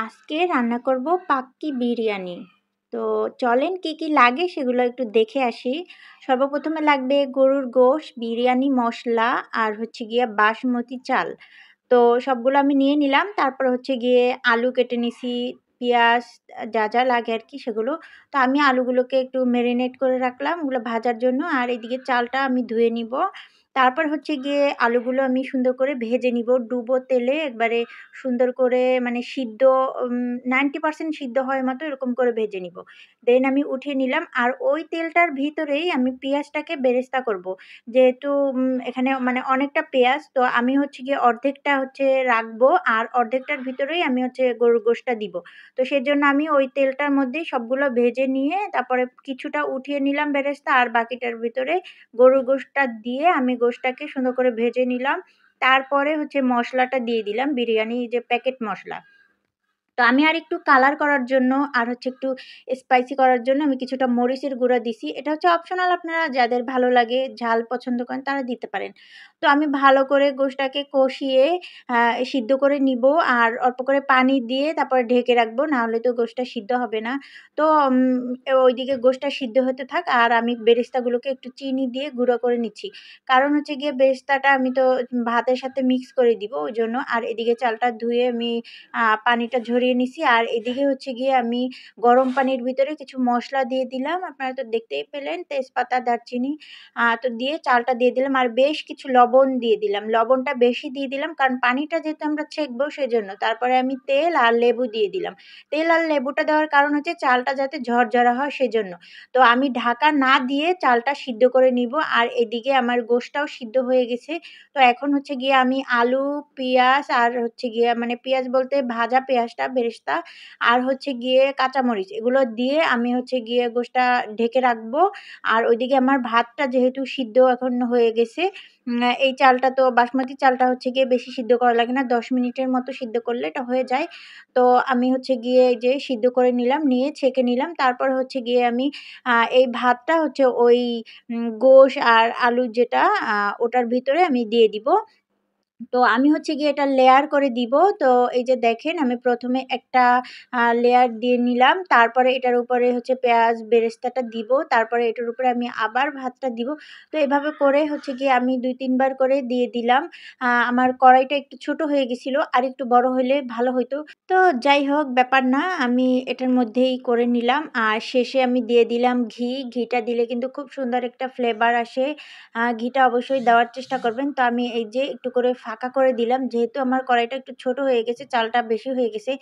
আজকে রান্না করব পাক্কি বিরিয়ানি। তো চলেন কি, কি লাগে সেগুলো একটু দেখে আসি। সর্বপ্রথমে লাগবে গরুর গোশ, বিরিয়ানি মসলা আর হচ্ছে গিয়ে বাসমতি চাল। তো সবগুলো আমি নিয়ে নিলাম। তারপর হচ্ছে গিয়ে আলু কেটে নিছি, পেঁয়াজ যা লাগে আরকি সেগুলো। তো আমি আলুগুলোকে একটু মেরিনেট করে রাখলাম ওগুলো ভাজার জন্য। আর এদিকে চালটা আমি ধুয়ে নিবো। তারপর হচ্ছে গিয়ে আলুগুলো আমি সুন্দর করে ভেজে নিবো ডুবো তেলে একবারে সুন্দর করে মানে সিদ্ধ 90% সিদ্ধ হওয়ার মতো এরকম করে ভেজে নিবো। দেন আমি উঠিয়ে নিলাম। আর ওই তেলটার ভিতরেই আমি পেঁয়াজটাকে বেরেস্তা করবো। যেহেতু এখানে মানে অনেকটা পেঁয়াজ তো আমি হচ্ছে গিয়ে অর্ধেকটা হচ্ছে রাখবো আর অর্ধেকটার ভিতরেই আমি হচ্ছে গরুর গোশটা দিব। তো সেজন্য আমি ওই তেলটার মধ্যেই সবগুলো ভেজে নিয়ে তারপরে কিছুটা উঠিয়ে নিলাম বেরেস্তা আর বাকিটার ভিতরে গরুর গোশটা দিয়ে আমি গোশটাকে সুন্দর করে ভেজে নিলাম। তারপরে হচ্ছে মসলাটা দিয়ে দিলাম বিরিয়ানি যে প্যাকেট মসলা। তো আমি আরেকটু কালার করার জন্য আর হচ্ছে একটু স্পাইসি করার জন্য আমি কিছুটা মরিচের গুঁড়া দিছি। এটা হচ্ছে অপশনাল আপনারা যাদের ভালো লাগে, ঝাল পছন্দ করেন তারা দিতে পারেন। তো আমি ভালো করে গোশটাকে কষিয়ে আ সিদ্ধ করে নিবো আর অল্প করে পানি দিয়ে তারপরে ঢেকে রাখবো। না হলে তো গোশটা সিদ্ধ হবে না। তো ওইদিকে গোশটা সিদ্ধ হতে থাক আর আমি বেরেস্তাগুলোকে একটু চিনি দিয়ে গুঁড়ো করে নিচ্ছি। কারণ হচ্ছে গিয়ে বেরেস্তাটা আমি তো ভাতের সাথে মিক্স করে দিব ওইজন্য। আর এদিকে চালটা ধুয়ে আমি পানিটা ঝরিয়ে নিছি। আর এদিকে হচ্ছে গিয়ে আমি গরম পানির ভিতরে কিছু মসলা দিয়ে দিলাম। আপনারা তো দেখতেই পেলেন তেজপাতা, দারচিনি তো দিয়ে চালটা দিয়ে দিলাম। আর বেশ কিছু লবণ দিয়ে দিলাম। লবণটা বেশি দিয়ে দিলাম কারণ পানিটা যেহেতু আমরা ছেঁকবো সেজন্য। তারপরে আমি তেল আর লেবু দিয়ে দিলাম। তেল আর লেবুটা দেওয়ার কারণ হচ্ছে চালটা যাতে ঝরঝরা হয় সেজন্য। তো আমি ঢাকা না দিয়ে চালটা সিদ্ধ করে নিবো। আর এদিকে আমার গোশটাও সিদ্ধ হয়ে গেছে। তো এখন হচ্ছে গিয়ে আমি আলু, পিঁয়াজ আর হচ্ছে গিয়ে মানে পিঁয়াজ বলতে ভাজা পেঁয়াজটা বেরেস্তা আর হচ্ছে গিয়ে কাঁচামরিচ এগুলো দিয়ে আমি হচ্ছে গিয়ে গোশটা ঢেকে রাখবো। আর ওইদিকে আমার ভাতটা যেহেতু সিদ্ধ এখন হয়ে গেছে, এই চালটা তো বাসমতি চালটা হচ্ছে গিয়ে বেশি সিদ্ধ করা লাগে না। ১০ মিনিটের মতো সিদ্ধ করলে এটা হয়ে যায়। তো আমি হচ্ছে গিয়ে এই যে সিদ্ধ করে নিলাম, নিয়ে ছেঁকে নিলাম। তারপর হচ্ছে গিয়ে আমি এই ভাতটা হচ্ছে ওই গোশ আর আলু যেটা আ ওটার ভিতরে আমি দিয়ে দিব। তো আমি হচ্ছে গিয়ে এটা লেয়ার করে দিব। তো এই যে দেখেন আমি ১ম এ একটা লেয়ার দিয়ে নিলাম। তারপরে এটার উপরে হচ্ছে পেঁয়াজ বেরেস্তাটা দিব। তারপরে এটার উপরে আমি আবার ভাতটা দিব। তো এভাবে করে হচ্ছে গিয়ে আমি ২-৩ বার করে দিয়ে দিলাম। আমার কড়াইটা একটু ছোট হয়ে গেছিল। আরেকটু বড় হইলে ভালো হইতো। তো যাই হোক ব্যাপার না। আমি এটার মধ্যেই করে নিলাম। আর শেষে আমি দিয়ে দিলাম ঘি। ঘিটা দিলে কিন্তু খুব সুন্দর একটা ফ্লেভার আসে। ঘিটা অবশ্যই দেওয়ার চেষ্টা করবেন। তো আমি এই যে একটু করে ফাঁকা করে দিলাম। যেহেতু আমার কড়াইটা একটু ছোট হয়ে গেছে, চালটা বেশি হয়ে গেছে।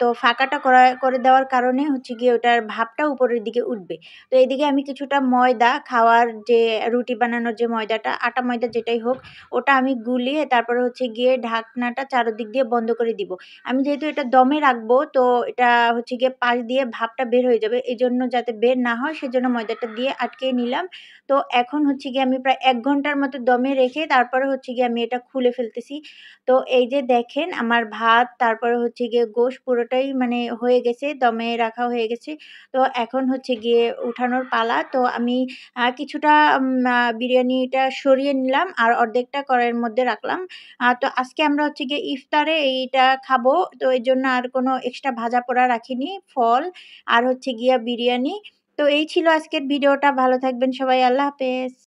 তো ফাঁকাটা করে দেওয়ার কারণে হচ্ছে গিয়ে ওটার ভাপটা উপরের দিকে উঠবে। তো এদিকে আমি কিছুটা ময়দা খাওয়ার যে রুটি বানানোর যে ময়দাটা, আটা ময়দা যেটাই হোক, ওটা আমি গুলিয়ে তারপরে হচ্ছে গিয়ে ঢাকনাটা চারদিক দিয়ে বন্ধ করে দিব। আমি যেহেতু এটা দমে রাখবো তো এটা হচ্ছে গিয়ে পাশ দিয়ে ভাপটা বের হয়ে যাবে। এজন্য যাতে বের না হয় সেজন্য ময়দাটা দিয়ে আটকিয়ে নিলাম। তো এখন হচ্ছে গিয়ে আমি প্রায় ১ ঘন্টার মতো দমে রেখে তারপরে হচ্ছে গিয়ে আমি এটা খুলে ফেলতেছি। তো এই যে দেখেন আমার ভাত তারপরে হচ্ছে গিয়ে গোশ পুরোটাই মানে হয়ে গেছে, দমে রাখা হয়ে গেছে। তো এখন হচ্ছে গিয়ে উঠানোর পালা। তো আমি কিছুটা বিরিয়ানিটা সরিয়ে নিলাম আর অর্ধেকটা কড়াইয়ের মধ্যে রাখলাম। তো আজকে আমরা হচ্ছে গিয়ে ইফতারে এইটা খাবো। তো এজন্য আর কোনো এক্সট্রা ভাজা পোড়া রাখিনি। ফল আর হচ্ছে গিয়ে বিরিয়ানি। তো এই ছিল আজকের ভিডিওটা। ভালো থাকবেন সবাই। আল্লাহ হাফেজ।